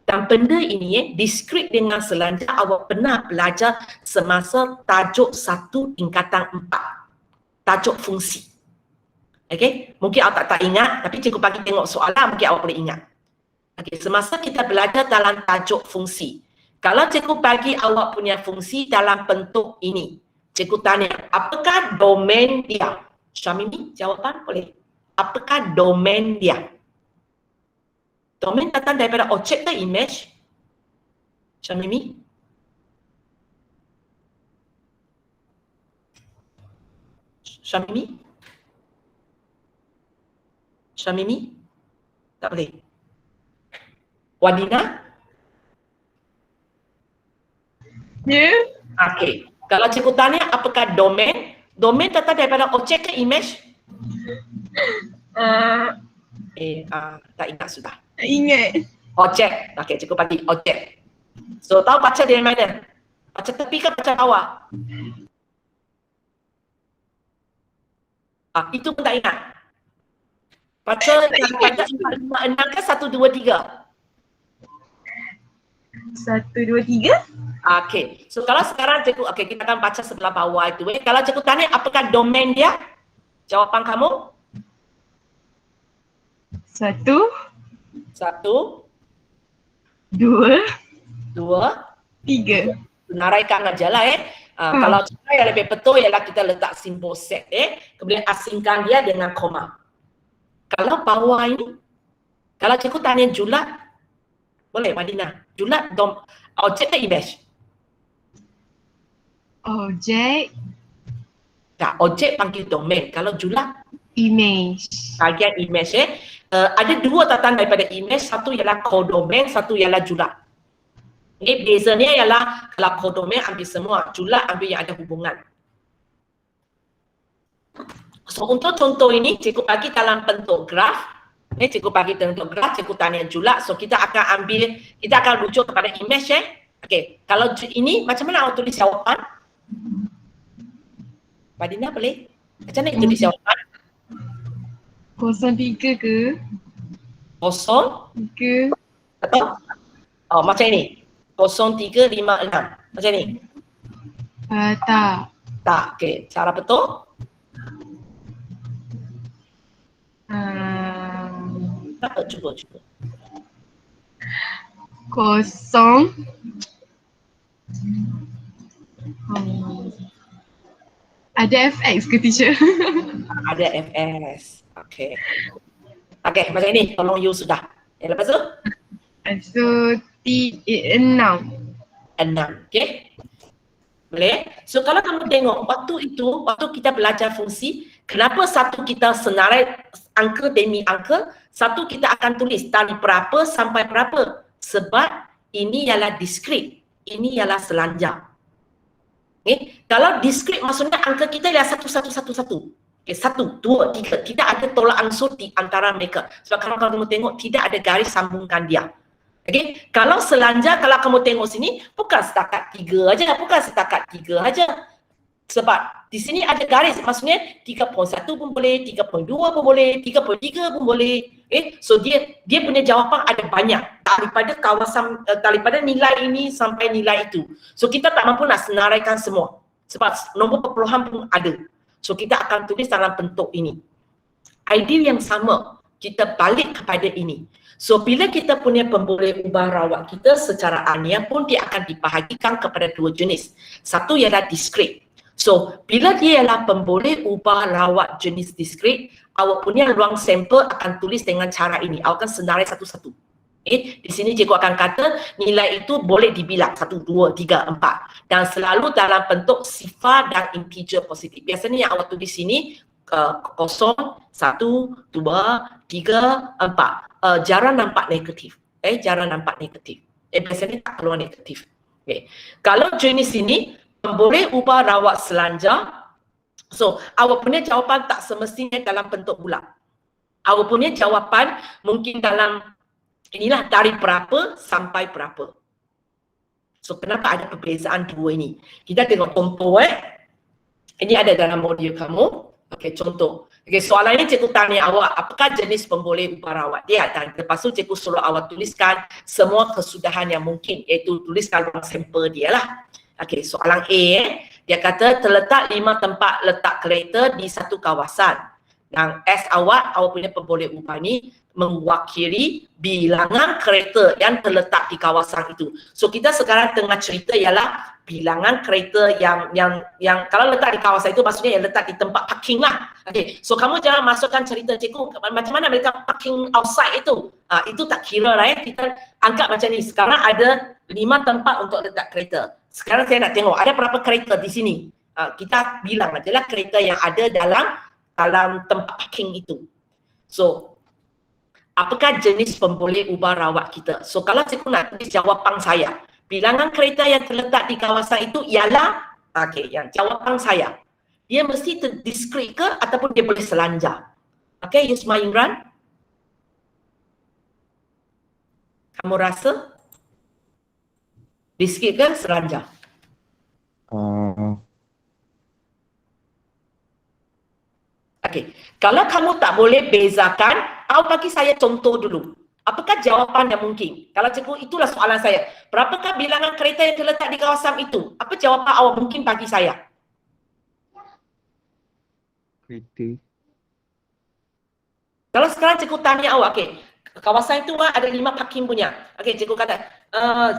Dan benda ini, diskrit dengan selanjang, awak pernah belajar semasa tajuk 1 tingkatan 4. Tajuk fungsi. Okay? Mungkin awak tak ingat, tapi cikgu bagi tengok soalan, mungkin awak boleh ingat. Okay. Semasa kita belajar dalam tajuk fungsi, kalau cikgu bagi awak punya fungsi dalam bentuk ini, cikgu tanya, apakah domain dia? Syamimi, jawapan boleh. Apakah domain dia? Domain datang daripada objek ke image? Syamimi? Syamimi? Syamimi? Tak boleh. Wadina?
Ya.
Okey. Kalau cikgu tanya apakah domain? Domain datang daripada objek ke image? Tak ingat sudah.
Tak ingat.
Objek. Okey, cikgu bagi objek. So, tahu baca dari mana? Baca tepi ke baca bawah? Itu pun tak ingat. Baca pada 4, 5, 6 ke 1, 2, 3?
1, 2, 3.
Okey. So, kalau sekarang cikgu, kita akan baca sebelah bawah itu. Kalau cikgu tanya apakah domain dia? Jawapan kamu?
1,
1,
2,
3. Naraikan aja lah Kalau cara yang lebih betul ialah kita letak simbol set kemudian asingkan dia dengan koma. Kalau bawah ini, kalau cikgu tanya julat, boleh Madinah. Julat objek ke image?
objek,
Tak, objek panggil domain. Kalau julat,
image.
bahagian image ada 2 tatan daripada image, satu ialah codomain, satu ialah julat. Bezanya ialah kalau codomain ambil semua, julat ambil yang ada hubungan. So, untuk contoh ini, cikgu bagi dalam bentuk graf. Cikgu bagi bentuk graf, cikgu tanya julat. So, kita akan rujuk kepada image Okey, kalau ini macam mana awak tulis jawapan? Badina boleh? Macam mana tulis jawapan?
03 ke?
0,
3.
atau macam ini. 0356. Macam ni.
Tak.
Tak, okey. Cara betul? Cuba.
0. Ada FX ke teacher?
Ada FS. Okey. Okey, macam ini. Tolong you sudah. Lepas tu?
So, 6.
6. Okey. Boleh? So, kalau kamu tengok waktu kita belajar fungsi, kenapa satu kita senarai angka demi angka, Satu kita akan tulis dari berapa sampai berapa. Sebab ini ialah discrete. Ini ialah selanjar. Okay. Kalau discrete maksudnya angka kita ialah 1111. Okay, 1, 2, 3. Tidak ada tolak ansur di antara mereka. Sebab kalau kamu tengok tidak ada garis sambungkan dia. Okay. Kalau selanjar, kalau kamu tengok sini, bukan setakat 3 aja, bukan setakat 3 aja. Sebab di sini ada garis, maksudnya 3.1 pun boleh, 3.2 pun boleh, 3.3 pun boleh. So dia punya jawapan ada banyak daripada kawasan, daripada nilai ini sampai nilai itu. So kita tak mampu nak senaraikan semua. Sebab nombor perpuluhan pun ada. So kita akan tulis dalam bentuk ini. Idea yang sama, kita balik kepada ini. So bila kita punya pemboleh ubah rawat kita secara alamiah pun dia akan dibahagikan kepada dua jenis. Satu ialah discrete. So, bila dia ialah pemboleh ubah rawat jenis discrete, awak punya ruang sampel akan tulis dengan cara ini. Awak akan senarai satu-satu. Di sini cikgu akan kata nilai itu boleh dibilang 1, 2, 3, 4 dan selalu dalam bentuk sifar dan integer positif. Biasanya yang awak tulis sini 0, 1, 2, 3, 4. Jarang nampak negatif. Jarang nampak negatif. Biasanya tak keluar negatif. Kalau jenis ini boleh ubah rawat selanjar. So, awak punya jawapan tak semestinya dalam bentuk bulat. Awak punya jawapan mungkin dalam inilah dari berapa sampai berapa. So, kenapa ada perbezaan dua ini? Kita tengok contoh Ini ada dalam modul kamu. Okey, contoh. Okey, soalan ini cikgu tanya awak, apakah jenis pemboleh ubah rawat dia? Dan lepas tu cikgu suruh awak tuliskan semua kesudahan yang mungkin, iaitu tuliskan ruang sampel dia lah. Okey, soalan A dia kata terletak 5 tempat letak kereta di satu kawasan. Dan S awak punya pemboleh ubah ni mewakili bilangan kereta yang terletak di kawasan itu. So kita sekarang tengah cerita ialah bilangan kereta yang kalau letak di kawasan itu maksudnya yang letak di tempat parking lah. Okey, so kamu jangan masukkan cerita cikgu macam mana mereka parking outside itu. Itu tak kira lah kita anggap macam ni. Sekarang ada 5 tempat untuk letak kereta. Sekarang saya nak tengok ada berapa kereta di sini. Kita bilang adalah kereta yang ada dalam tempat parking itu. So, apakah jenis pemboleh ubah rawat kita? So, kalau cikgu nak tulis jawapan saya, bilangan kereta yang terletak di kawasan itu ialah, yang jawapan saya. Dia mesti discrete ke ataupun dia boleh selanjar? Yusma Imran? Kamu rasa? Discrete ke selanjar? Okey, kalau kamu tak boleh bezakan, awak bagi saya contoh dulu. Apakah jawapan yang mungkin? Kalau cikgu, itulah soalan saya. Berapakah bilangan kereta yang terletak di kawasan itu? Apa jawapan awak mungkin bagi saya?
Kereta.
Kalau sekarang cikgu tanya awak, okey, kawasan itu ada 5 parking punya. Okey, cikgu kata,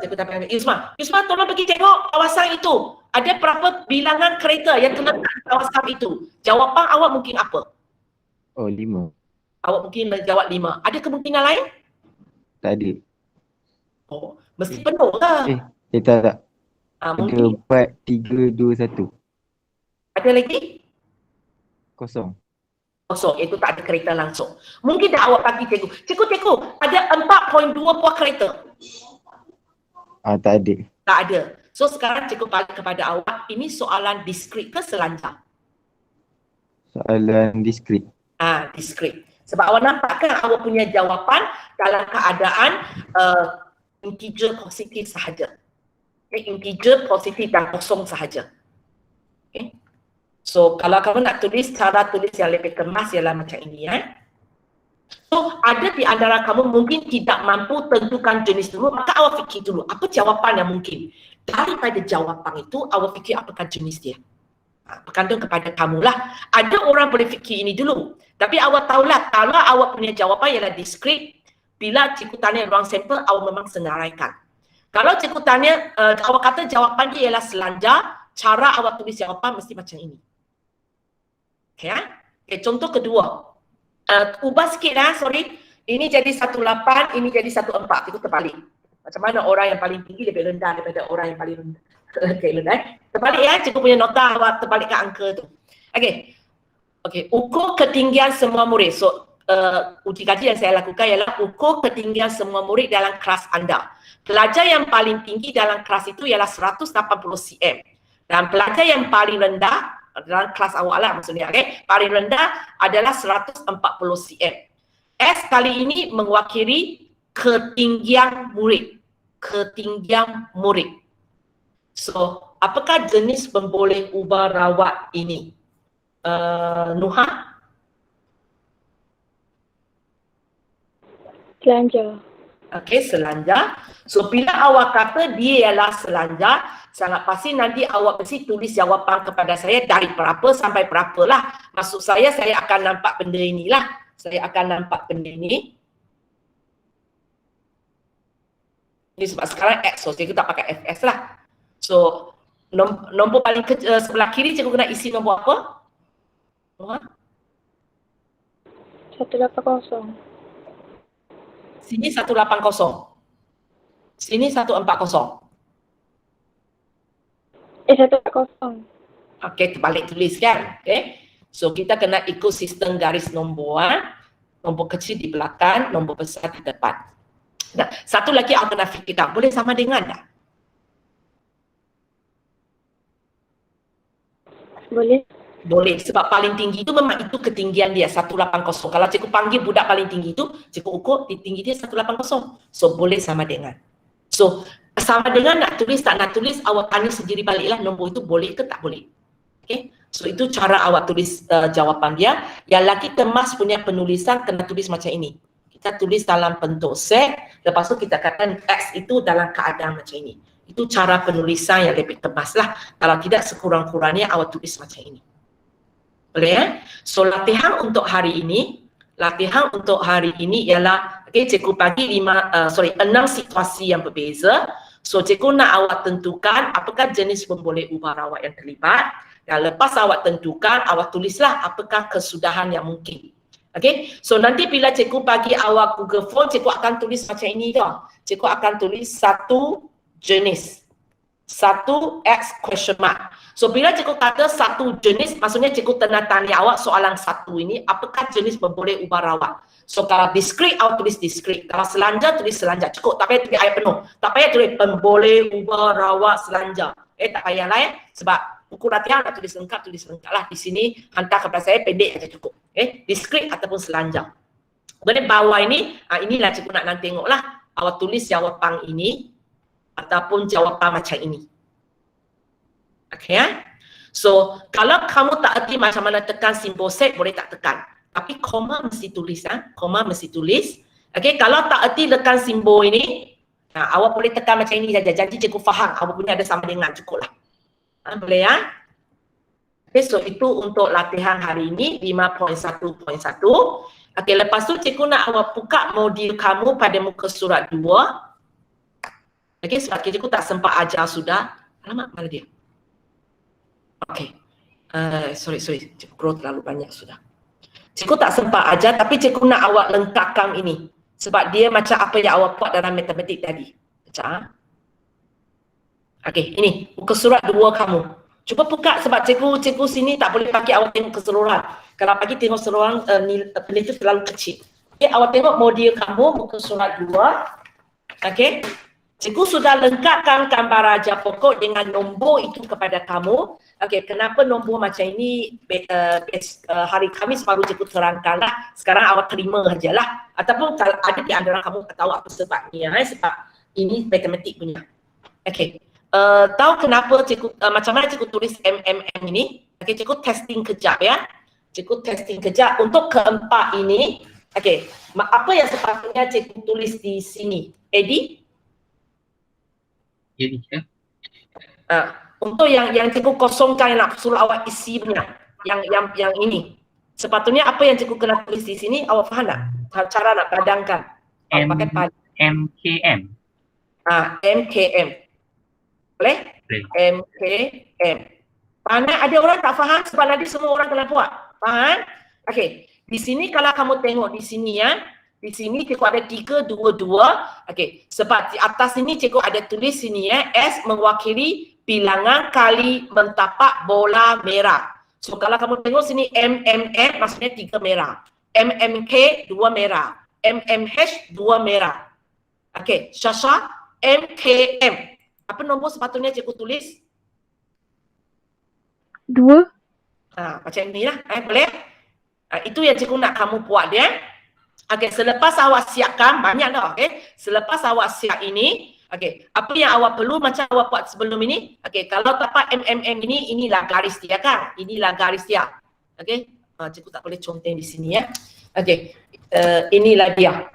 cikgu tanya, Yusma tolong pergi tengok kawasan itu. Ada berapa bilangan kereta yang terletak di kawasan itu? Jawapan awak mungkin apa?
Oh, 5.
Awak mungkin menjawab 5. Ada kemungkinan lain?
Tak ada.
Oh, mesti penuh ke?
Tak.
Mungkin
4, 3, 2, 1.
ada lagi?
Kosong.
Kosong, iaitu tak ada kereta langsung. Mungkin dah awak bagi cikgu. Cikgu, ada 4.2 buah kereta.
Tak ada.
Tak ada. So sekarang cikgu balik kepada awak, ini soalan discrete ke selanjar?
Soalan discrete.
Discrete. Sebab awak nampak kan awak punya jawapan dalam keadaan integer positif sahaja. Integer positif dan kosong sahaja. Okay. So kalau kamu nak tulis, cara tulis yang lebih kemas ialah macam ini. So ada di antara kamu mungkin tidak mampu tentukan jenis dulu, maka awak fikir dulu apa jawapan yang mungkin. Daripada jawapan itu awak fikir apakah jenis dia. Bergantung kepada kamulah. Ada orang boleh fikir ini dulu. Tapi awak tahulah kalau awak punya jawapan ialah discrete, bila cikgu tanya ruang sampel awak memang senaraikan. Kalau cikgu tanya, awak kata jawapan dia ialah selanjar, cara awak tulis jawapan mesti macam ini. Okay, contoh kedua. Ubah sikit sorry. Ini jadi 18, ini jadi 14. Itu terbalik. Macam mana orang yang paling tinggi lebih rendah daripada orang yang paling rendah. Terbalik cikgu punya nota awak terbalikkan angka tu. Okay, ukur ketinggian semua murid. So, uji kaji yang saya lakukan ialah ukur ketinggian semua murid dalam kelas anda. Pelajar yang paling tinggi dalam kelas itu ialah 180 cm. Dan pelajar yang paling rendah dalam kelas awal lah maksudnya, paling rendah adalah 140 cm. S kali ini mewakili ketinggian murid. Ketinggian murid. So, apakah jenis pemboleh ubah rawat ini? Nuha?
Selanjar.
Okey, selanjar. So, bila awak kata dia ialah selanjar, sangat pasti nanti awak mesti tulis jawapan kepada saya dari berapa sampai berapa lah. Maksud saya akan nampak benda inilah. Saya akan nampak benda ini. Ini sebab sekarang X, so cikgu tak pakai FS lah. So, nombor paling sebelah kiri cikgu kena isi nombor apa?
180.
Sini 180. Sini 140.
140.
Okey, terbalik tulis kan? Okey. So, kita kena ikut sistem garis nombor. Nombor kecil di belakang, nombor besar di depan. Nah, satu lagi aku nak fikirkan, boleh sama dengan tak?
Boleh.
Boleh, sebab paling tinggi itu memang itu ketinggian dia 180. Kalau cikgu panggil budak paling tinggi itu, cikgu ukur tinggi dia 180. So boleh sama dengan. So sama dengan nak tulis tak nak tulis, awak tanya sendiri baliklah nombor itu boleh ke tak boleh. Okay? So itu cara awak tulis jawapan dia. Yang lagi kemas punya penulisan kena tulis macam ini. Kita tulis dalam bentuk set, lepas tu kita katakan X itu dalam keadaan macam ini. Itu cara penulisan yang lebih kemas lah. Kalau tidak sekurang-kurangnya awak tulis macam ini. Boleh ya? So latihan untuk hari ini ialah cikgu bagi 6 situasi yang berbeza. So cikgu nak awak tentukan apakah jenis pemboleh ubah rawat yang terlibat. Dan lepas awak tentukan, awak tulislah apakah kesudahan yang mungkin. Okay? So nanti bila cikgu bagi awak Google Form, cikgu akan tulis macam ini tau. Cikgu akan tulis satu jenis. 1 X question mark. So bila cikgu kata satu jenis, maksudnya cikgu tanda tanya awak soalan satu ini, apakah jenis pemboleh ubah rawat. So kalau discrete, awak tulis discrete. Kalau selanjar, tulis selanjar. Cukup, tak payah tulis ayat penuh. Tak payah tulis pemboleh ubah rawat selanjar. Tak payahlah sebab buku latihan nak tulis lengkap lah. Di sini hantar kepada saya pendek saja cukup. Discrete ataupun selanjar. Kemudian bawah ini, inilah cikgu nak tengoklah. Awak tulis jawapan ini ataupun jawapan macam ini. Okay ya? So, kalau kamu tak erti macam mana tekan simbol set, boleh tak tekan. Tapi koma mesti tulis. Koma mesti tulis. Okay, kalau tak erti tekan simbol ini, awak boleh tekan macam ini saja. Janji cikgu faham. Awak punya ada sama dengan, cukup lah. Boleh ya? Okay, so itu untuk latihan hari ini, 5.1.1. Okay, lepas tu cikgu nak awak buka modul kamu pada muka surat 2. Okay, sebab cikgu tak sempat ajar sudah. Alamak, mana dia? Okay. Sorry. Cikgu terlalu banyak sudah. Cikgu tak sempat ajar, tapi cikgu nak awak lengkapkan ini. Sebab dia macam apa yang awak buat dalam matematik tadi. Macam. Okay, ini. Muka surat 2 kamu. Cuba buka sebab cikgu sini tak boleh pakai awak tengok keseluruhan. Kalau pagi tengok keseluruhan, penelitian terlalu kecil. Okay, awak tengok modul kamu, muka surat 2. Okay. Cikgu sudah lengkapkan gambar raja pokok dengan nombor itu kepada kamu. Okey, kenapa nombor macam ini hari Khamis baru cikgu terangkanlah. Sekarang awak terima sajalah. Ataupun kalau ada di antara kamu tahu apa sebabnya, sebab ini matematik punya. Okey. Tahu kenapa cikgu macam mana cikgu tulis MMM ini? Okey, cikgu testing kejap ya. Cikgu testing kejap untuk keempat ini. Okey, apa yang sepatutnya cikgu tulis di sini? Eddie?
Jadi
untuk yang cikgu kosongkan yang nak suruh awak isi punya yang ini. Sepatutnya apa yang cikgu kena tulis di sini, awak faham tak? Cara nak padangkan. Pakai pad.
MKM.
MKM. Boleh? MKM. Mana ada orang tak faham sebab nanti semua orang kena buat. Faham? Okey. Di sini kalau kamu tengok di sini ya. Di sini cikgu ada 3, 2, 2. Okey, sebab di atas ini cikgu ada tulis sini ya, S mewakili bilangan kali mentapak bola merah. So kalau kamu tengok sini MMM maksudnya 3 merah. MMK 2 merah. MMH 2 merah. Okey, Syasha MKM. Apa nombor sepatutnya cikgu tulis?
2.
Macam ni lah. Boleh? Itu yang cikgu nak kamu buat dia. Okey, selepas awak siapkan, banyak dah. Okey, selepas awak siap ini, okey, apa yang awak perlu macam awak buat sebelum ini? Okey, kalau tapak MMM ini, inilah garis dia kan? Inilah garis dia. Okey, cikgu tak boleh conteng di sini ya. Okey, inilah dia.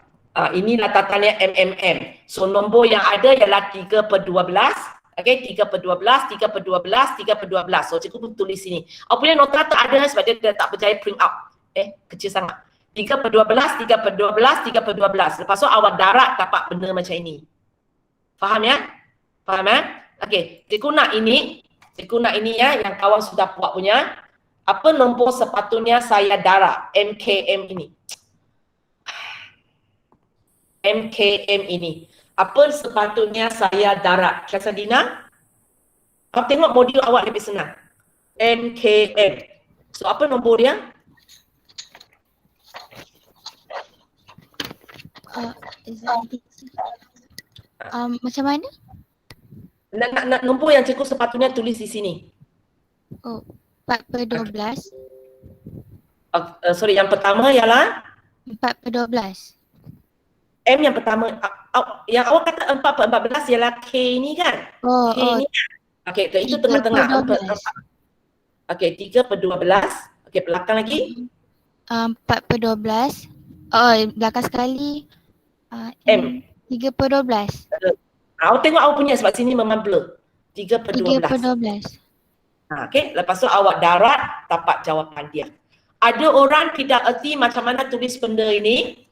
Inilah tataannya MMM. So nombor yang ada ialah 3/12. Okey, 3/12, 3/12, 3/12. So cikgu pun tulis sini. Awak punya nota tak ada sebab dia tak berjaya print out. Kecil sangat. 3/12, 3/12, 3/12. Lepas tu awak darat dapat benda macam ini. Faham ya? Faham ya? Okey, cikgu nak ini ya yang kawan sudah buat punya. Apa nombor sepatutnya saya darat? MKM ini. MKM ini. Apa sepatutnya saya darat? Kelas Dina? Awak tengok modul awak lebih senang. MKM. So apa nombor dia?
Macam mana?
Nak nombor yang cikgu sepatutnya tulis di sini.
4/12.
Sorry, yang pertama ialah
4/12.
M yang pertama. Yang awak kata 4/14 ialah K ni kan? K ni. Okey, itu tengah-tengah. okey, 3/12. Okey, belakang lagi.
4/12. Belakang sekali.
M.
3/12.
Awak tengok awak punya sebab sini memang blur. 3/12.
3/12.
Okey, lepas tu awak darat dapat jawapan dia. Ada orang tidak erti macam mana tulis benda ini.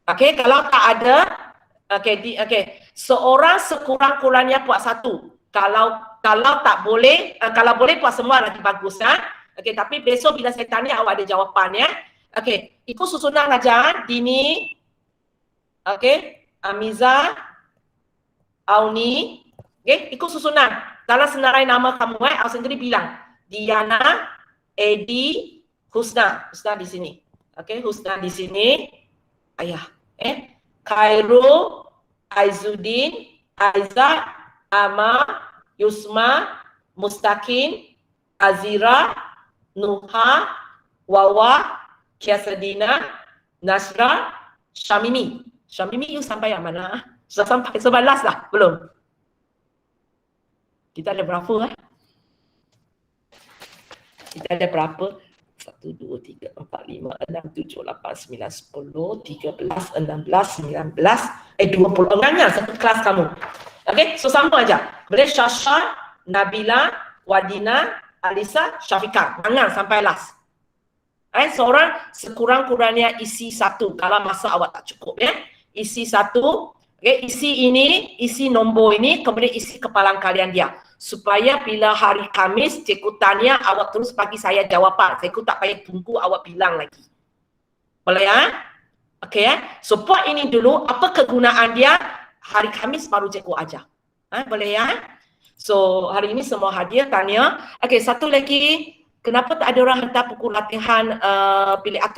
Okey, kalau tak ada, okey, seorang sekurang-kurangnya buat satu. Kalau tak boleh, kalau boleh buat semua lagi bagus kan. Okey, tapi besok bila saya tanya awak ada jawapan ya. Okey, ikut susunan aja. Dini, okey, Amiza, Auni, okey, ikut susunan. Dalam senarai nama kamu awak sendiri bilang. Diana, Edi, Husna. Husna di sini. Okey, Husna di sini. Ayah. Khairul, Aizuddin, Aizat, Ama, Yusma, Mustaqim, Azira, Nuha, Wawa, Kiasadina, Nasra, Syamimi. Syamimi you sampai yang mana? Sudah sampai 11 lah? Belum? Kita ada berapa Kita ada berapa? 1, 2, 3, 4, 5, 6, 7, 8, 9, 10, 13, 16, 19, 20. Enggak, satu kelas kamu. Okey, so sama aja. Boleh Syasha, Nabila, Wadina, Alisa, Syafiqah. Jangan sampai last. Seorang sekurang-kurangnya isi satu. Kalau masa awak tak cukup ya. Isi satu. Okay, isi ini, isi nombor ini, kemudian isi kepalang kalian dia. Supaya bila hari Khamis, cikgu tanya, awak terus bagi saya jawapan. Cikgu tak payah tunggu awak bilang lagi. Boleh ya? Okey ya? So buat ini dulu, apa kegunaan dia? Hari Khamis baru cikgu ajar. Boleh ya? So hari ini semua hadir tanya. Okey, satu lagi. Kenapa tak ada orang hantar buku latihan pilih atur?